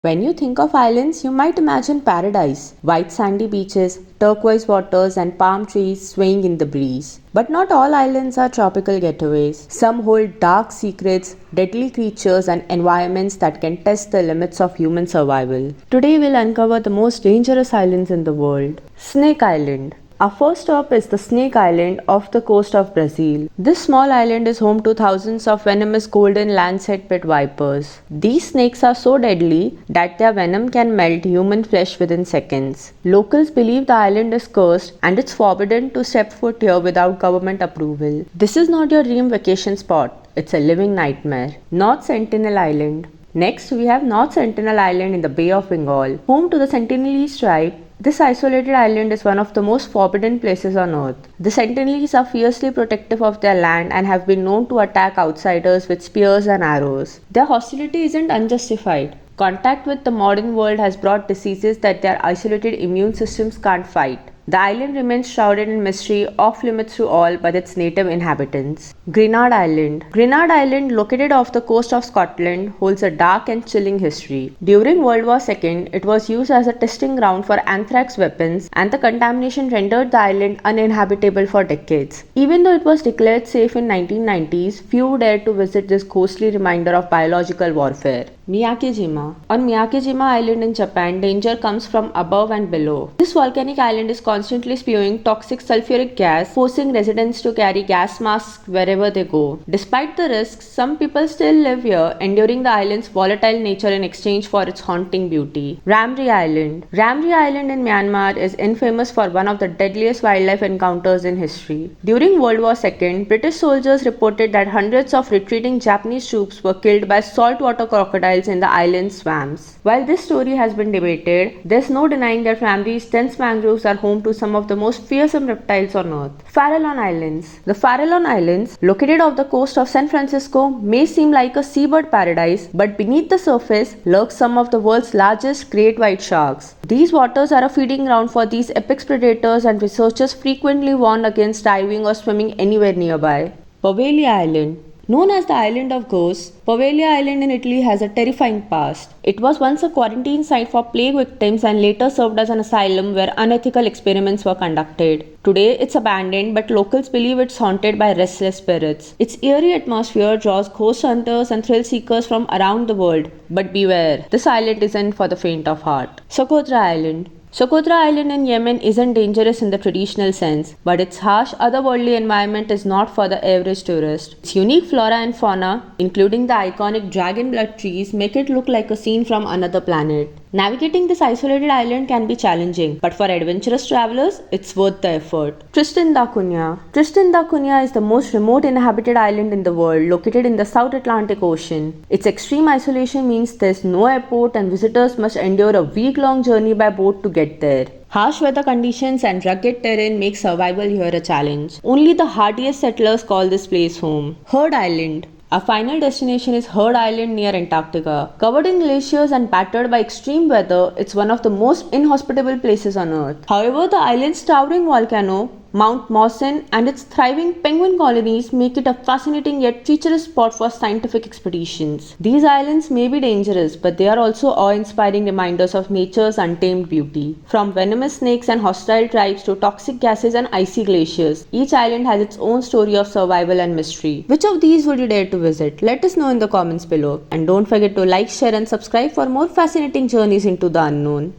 When you think of islands, you might imagine paradise, white sandy beaches, turquoise waters, and palm trees swaying in the breeze. But not all islands are tropical getaways. Some hold dark secrets, deadly creatures, and environments that can test the limits of human survival. Today, we'll uncover the most dangerous islands in the world. Snake Island. Our first stop is the Snake Island off the coast of Brazil. This small island is home to thousands of venomous golden lancet pit vipers. These snakes are so deadly that their venom can melt human flesh within seconds. Locals believe the island is cursed and it's forbidden to step foot here without government approval. This is not your dream vacation spot, it's a living nightmare. North Sentinel Island. Next, we have North Sentinel Island in the Bay of Bengal, home to the Sentinelese tribe. This isolated island is one of the most forbidden places on earth. The Sentinelese are fiercely protective of their land and have been known to attack outsiders with spears and arrows. Their hostility isn't unjustified. Contact with the modern world has brought diseases that their isolated immune systems can't fight. The island remains shrouded in mystery, off limits to all but its native inhabitants. Grenard Island. Grenard Island, located off the coast of Scotland, holds a dark and chilling history. During World War II, it was used as a testing ground for anthrax weapons, and the contamination rendered the island uninhabitable for decades. Even though it was declared safe in 1990s, few dared to visit this ghostly reminder of biological warfare. Miyakejima. On Miyakejima Island in Japan, danger comes from above and below. This volcanic island is constantly spewing toxic sulfuric gas, forcing residents to carry gas masks wherever they go. Despite the risks, some people still live here, enduring the island's volatile nature in exchange for its haunting beauty. Ramri Island. Ramri Island in Myanmar is infamous for one of the deadliest wildlife encounters in history. During World War II, British soldiers reported that hundreds of retreating Japanese troops were killed by saltwater crocodiles in the island's swamps. While this story has been debated, there's no denying that Ramri's dense mangroves are home to some of the most fearsome reptiles on earth. Farallon Islands. The Farallon Islands, located off the coast of San Francisco, may seem like a seabird paradise, but beneath the surface lurk some of the world's largest great white sharks. These waters are a feeding ground for these apex predators, and researchers frequently warn against diving or swimming anywhere nearby. Poveglia Island. Known as the Island of Ghosts, Poveglia Island in Italy has a terrifying past. It was once a quarantine site for plague victims and later served as an asylum where unethical experiments were conducted. Today, it's abandoned, but locals believe it's haunted by restless spirits. Its eerie atmosphere draws ghost hunters and thrill seekers from around the world. But beware, this island isn't for the faint of heart. Socotra Island. Socotra Island in Yemen isn't dangerous in the traditional sense, but its harsh, otherworldly environment is not for the average tourist. Its unique flora and fauna, including the iconic dragon blood trees, make it look like a scene from another planet. Navigating this isolated island can be challenging, but for adventurous travelers, it's worth the effort. Tristan da Cunha. Tristan da Cunha is the most remote inhabited island in the world, located in the South Atlantic Ocean. Its extreme isolation means there's no airport and visitors must endure a week-long journey by boat to get there. Harsh weather conditions and rugged terrain make survival here a challenge. Only the hardiest settlers call this place home. Heard Island. Our final destination is Heard Island near Antarctica. Covered in glaciers and battered by extreme weather, it's one of the most inhospitable places on Earth. However, the island's towering volcano, Mount Mawson, and its thriving penguin colonies make it a fascinating yet featureless spot for scientific expeditions. These islands may be dangerous, but they are also awe-inspiring reminders of nature's untamed beauty. From venomous snakes and hostile tribes to toxic gases and icy glaciers, each island has its own story of survival and mystery. Which of these would you dare to visit? Let us know in the comments below. And don't forget to like, share and subscribe for more fascinating journeys into the unknown.